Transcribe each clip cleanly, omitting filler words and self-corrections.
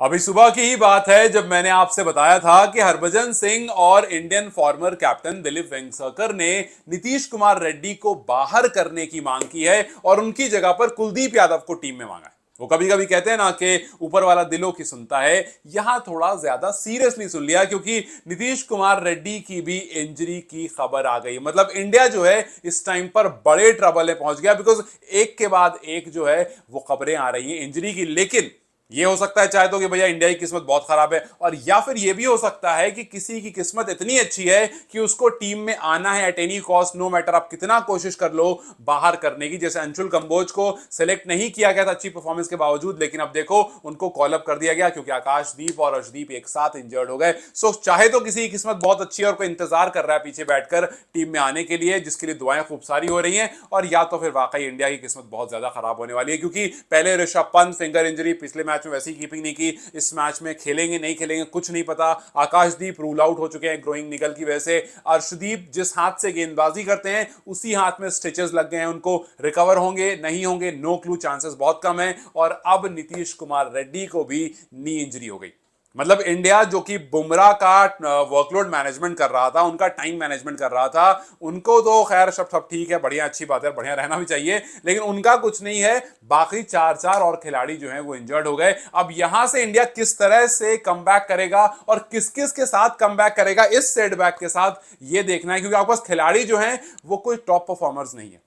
अभी सुबह की ही बात है जब मैंने आपसे बताया था कि हरभजन सिंह और Indian former captain Dilip Vengsarkar ने नीतीश कुमार रेड्डी को बाहर करने की मांग की है और उनकी जगह पर कुलदीप यादव को टीम में मांगा है। वो कभी कभी कहते हैं ना कि ऊपर वाला दिलों की सुनता है। यहां थोड़ा ज्यादा सीरियसली सुन लिया क्योंकि नीतीश कुमार रेड्डी की भी इंजरी की खबर आ गई। मतलब इंडिया जो है इस टाइम पर बड़े ट्रबल में पहुंच गया बिकॉज एक के बाद एक जो है वो खबरें आ रही हैं इंजरी की। लेकिन ये हो सकता है चाहे तो कि भैया इंडिया की किस्मत बहुत खराब है, और या फिर ये भी हो सकता है कि किसी की किस्मत इतनी अच्छी है कि उसको टीम में आना है at any cost, no matter आप कितना कोशिश कर लो बाहर करने की। जैसे अंशुल कंबोज को सिलेक्ट नहीं किया गया था अच्छी परफॉर्मेंस के बावजूद, लेकिन अब देखो उनको कॉल अप कर दिया गया क्योंकि आकाशदीप और अर्शदीप एक साथ इंजर्ड हो गए। सो चाहे तो किसी की किस्मत बहुत अच्छी है और कोई इंतजार कर रहा है पीछे बैठकर टीम में आने के लिए, जिसके लिए दुआएं खूब सारी हो रही हैं, और या तो फिर वाकई इंडिया की किस्मत बहुत ज्यादा खराब होने वाली है क्योंकि पहले ऋषभ पंत फिंगर इंजरी, पिछले मैच में वैसी कीपिंग नहीं की, इस मैच में खेलेंगे नहीं खेलेंगे कुछ नहीं पता। आकाशदीप रूल आउट हो चुके हैं ग्रोइंग निगल की वजह से। अर्शदीप जिस हाथ से गेंदबाजी करते हैं उसी हाथ में स्टिचेस लग गए हैं, उनको रिकवर होंगे नहीं होंगे नो क्लू, चांसेस बहुत कम है। और अब नीतीश कुमार रेड्डी को भी नी इंजरी हो गई। मतलब इंडिया जो कि बुमराह का वर्कलोड मैनेजमेंट कर रहा था, उनका टाइम मैनेजमेंट कर रहा था, उनको तो खैर सब सब ठीक है, बढ़िया अच्छी बात है, बढ़िया रहना भी चाहिए, लेकिन उनका कुछ नहीं है। बाकी चार चार और खिलाड़ी जो हैं वो इंजर्ड हो गए। अब यहां से इंडिया किस तरह से कमबैक करेगा और किस किस के साथ कमबैक करेगा इस सेटबैक के साथ, ये देखना है क्योंकि आपके पास खिलाड़ी जो हैं वो कोई टॉप परफॉर्मर्स नहीं है।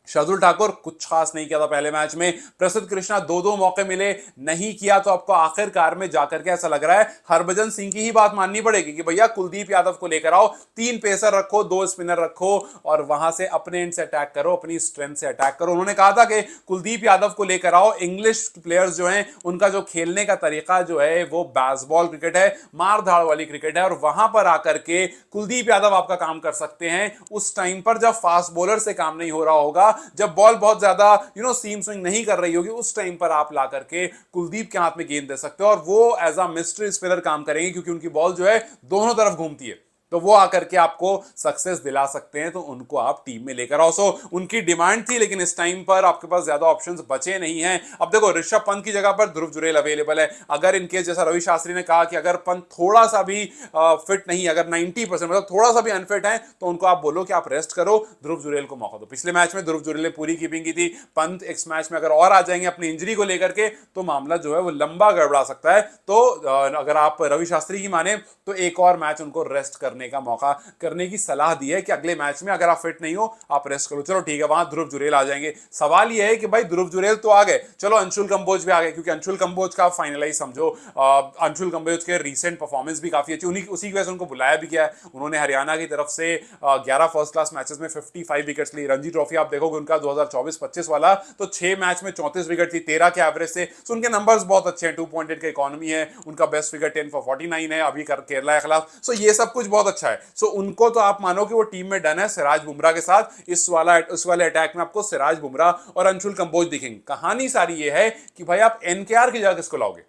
शार्दुल ठाकुर कुछ खास नहीं किया था पहले मैच में, प्रसिद्ध कृष्णा दो दो मौके मिले नहीं किया, तो आपको आखिरकार में जाकर के ऐसा लग रहा है हरभजन सिंह की ही बात माननी पड़ेगी कि भैया कुलदीप यादव को लेकर आओ, तीन पेसर रखो, दो स्पिनर रखो और वहां से अपने एंड से अटैक करो, अपनी स्ट्रेंथ से अटैक करो। उन्होंने कहा था कि कुलदीप यादव को लेकर आओ, इंग्लिश प्लेयर्स जो हैं उनका जो खेलने का तरीका जो है वो बेसबॉल क्रिकेट है, मार धाड़ वाली क्रिकेट है, और वहां पर आकर के कुलदीप यादव आपका काम कर सकते हैं उस टाइम पर जब फास्ट बॉलर से काम नहीं हो रहा होगा, जब बॉल बहुत ज्यादा सीम स्विंग नहीं कर रही होगी, उस टाइम पर आप ला करके कुलदीप के हाथ में गेंद दे सकते हो और वो एज अ मिस्ट्री स्पिनर काम करेंगे क्योंकि उनकी बॉल जो है दोनों तरफ घूमती है, तो वो आकर के आपको सक्सेस दिला सकते हैं, तो उनको आप टीम में लेकर आओ। सो उनकी डिमांड थी, लेकिन इस टाइम पर आपके पास ज्यादा ऑप्शंस बचे नहीं हैं। अब देखो ऋषभ पंत की जगह पर ध्रुव जुरेल अवेलेबल है। अगर इनके जैसा रवि शास्त्री ने कहा कि अगर पंत थोड़ा सा भी फिट नहीं, अगर 90% मतलब थोड़ा सा भी अनफिट है, तो उनको आप बोलो कि आप रेस्ट करो, ध्रुव जुरेल को मौका दो। पिछले मैच में ध्रुव जुरेल ने पूरी कीपिंग की थी, पंत इस मैच में अगर और आ जाएंगे अपनी इंजरी को लेकर के तो मामला जो है वो लंबा गड़बड़ा सकता है। तो अगर आप रवि शास्त्री की माने तो एक और मैच उनको रेस्ट करने का मौका करने की सलाह दी है कि अगले मैच में अगर आप फिट नहीं हो आप रेस्ट करो। चलो ठीक है, वहां ध्रुव जुरेल आ जाएंगे। सवाल यह है कि भाई ध्रुव जुरेल तो आ गए, चलो अंशुल कंबोज भी आ गए, क्योंकि अंशुल कंबोज का फाइनलाइज समझो, अंशुल कंबोज के रीसेंट परफॉर्मेंस भी काफी अच्छी, उसी की वजह से उनको बुलाया भी गया है। उन्होंने हरियाणा की तरफ से 11 फर्स्ट क्लास मैचेस में 55 विकेट्स ली। रणजी ट्रॉफी आप देखोगे उनका 2024-25 वाला, तो 6 मैच में 34 विकेट थी, 13 के एवरेज से। तो उनके नंबर्स बहुत अच्छे हैं, 2.8 का इकोनॉमी है, उनका बेस्ट विकेट 10 for 49 है अभी केरला के खिलाफ। सो ये सब कुछ बहुत अच्छा है। सो उनको तो आप मानो कि वो टीम में डन है सिराज बुमराह के साथ। इस वाले अटैक में आपको सिराज बुमराह और अंशुल कंबोज दिखेंगे। कहानी सारी ये है कि भाई आप एनकेआर की जगह किसको लाओगे?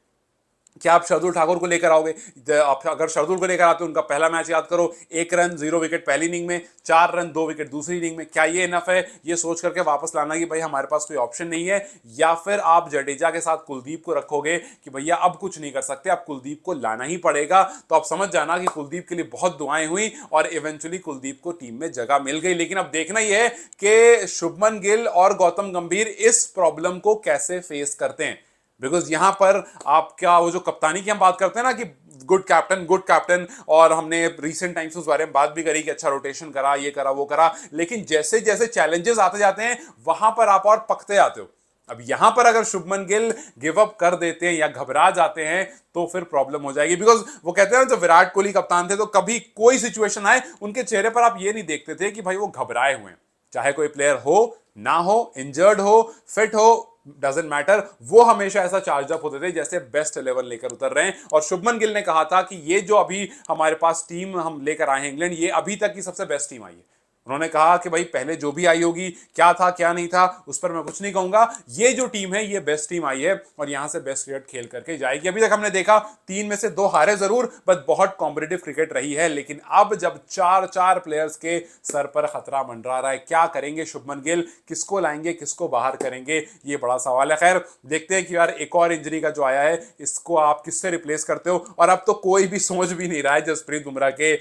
क्या आप शार्दुल ठाकुर को लेकर आओगे? आप अगर शार्दुल को लेकर आते हो, उनका पहला मैच याद करो, 1 रन 0 विकेट पहली इनिंग में, 4 रन 2 विकेट दूसरी इनिंग में। क्या ये इनफ है ये सोच करके वापस लाना कि भाई हमारे पास कोई ऑप्शन नहीं है? या फिर आप जडेजा के साथ कुलदीप को रखोगे कि भैया अब कुछ नहीं कर सकते, आप कुलदीप को लाना ही पड़ेगा? तो आप समझ जाना कि कुलदीप के लिए बहुत दुआएं हुई और इवेंचुअली कुलदीप को टीम में जगह मिल गई। लेकिन अब देखना यह है कि शुभमन गिल और गौतम गंभीर इस प्रॉब्लम को कैसे फेस करते हैं। बिकॉज यहां पर आपका वो जो कप्तानी की हम बात करते हैं ना कि गुड कैप्टन, और हमने रिसेंट टाइम्स उस बारे में बात भी करी कि अच्छा रोटेशन करा, ये करा वो करा, लेकिन जैसे जैसे चैलेंजेस आते जाते हैं वहां पर आप और पकते जाते हो। अब यहां पर अगर शुभमन गिल गिव अप कर देते हैं या घबरा जाते हैं तो फिर प्रॉब्लम हो जाएगी। बिकॉज वो कहते हैं ना, जब विराट कोहली कप्तान थे तो कभी कोई सिचुएशन आए उनके चेहरे पर आप ये नहीं देखते थे कि भाई वो घबराए हुए हैं। चाहे कोई प्लेयर हो ना हो, इंजर्ड हो, फिट हो, डजेंट मैटर, वो हमेशा ऐसा चार्ज अप होते थे जैसे बेस्ट 11 लेकर उतर रहे हैं। और शुभमन गिल ने कहा था कि ये जो अभी हमारे पास टीम हम लेकर आए हैं इंग्लैंड, ये अभी तक की सबसे बेस्ट टीम आई है। उन्होंने कहा कि भाई पहले जो भी आई होगी, क्या था क्या नहीं था उस पर मैं कुछ नहीं कहूंगा, ये जो टीम है ये बेस्ट टीम आई है और यहां से बेस्ट क्रिकेट खेल करके जाएगी। अभी तक हमने देखा 3 में से 2 हारे जरूर, बट बहुत कॉम्पिटिटिव क्रिकेट रही है। लेकिन अब जब 4 प्लेयर्स के सर पर खतरा मंडरा रहा है, क्या करेंगे शुभमन गिल, किसको लाएंगे, किसको बाहर करेंगे, ये बड़ा सवाल है। खैर देखते हैं कि यार एक और इंजरी का जो आया है इसको आप किससे रिप्लेस करते हो। और अब तो कोई भी सोच भी नहीं रहा है जसप्रीत बुमराह के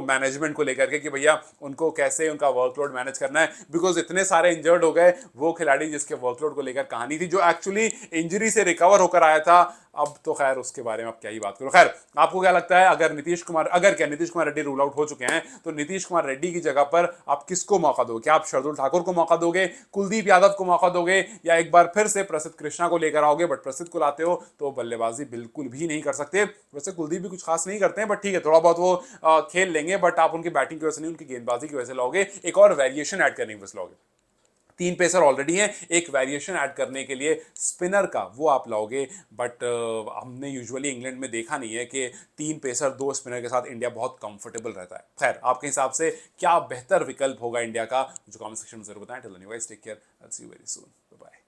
मैनेजमेंट को लेकर के कि भैया उनको कैसे उनका वर्कलोड मैनेज करना है, बिकॉज इतने सारे इंजर्ड हो गए। वो खिलाड़ी जिसके वर्कलोड को लेकर कहानी थी, जो एक्चुअली इंजरी से रिकवर होकर आया था, अब तो खैर उसके बारे में आप क्या ही बात करो। खैर आपको क्या लगता है, अगर नीतीश कुमार रेड्डी रूल आउट हो चुके हैं तो नीतीश कुमार रेड्डी की जगह पर आप किसको मौका दोगे? क्या आप शार्दुल ठाकुर को मौका दोगे, कुलदीप यादव को मौका दोगे, या एक बार फिर से प्रसिद्ध कृष्णा को लेकर आओगे? बट प्रसिद्ध को लाते हो तो बल्लेबाजी बिल्कुल भी नहीं कर सकते। वैसे कुलदीप भी कुछ खास नहीं करते हैं, बट ठीक है थोड़ा बहुत वो खेल लेंगे, बट आप उनकी बैटिंग की वजह से नहीं, उनकी गेंदबाजी की वजह से लाओगे, एक और वेरिएशन ऐड करने की वजह से लाओगे। 3 पेसर ऑलरेडी हैं, एक वेरिएशन ऐड करने के लिए स्पिनर का वो आप लाओगे। बट हमने यूजुअली इंग्लैंड में देखा नहीं है कि 3 पेसर 2 स्पिनर के साथ इंडिया बहुत कंफर्टेबल रहता है। खैर आपके हिसाब से क्या बेहतर विकल्प होगा इंडिया का, जो कमेंट सेक्शन में जरूर बताएं। Till then you guys take care, I will see you very soon, bye bye.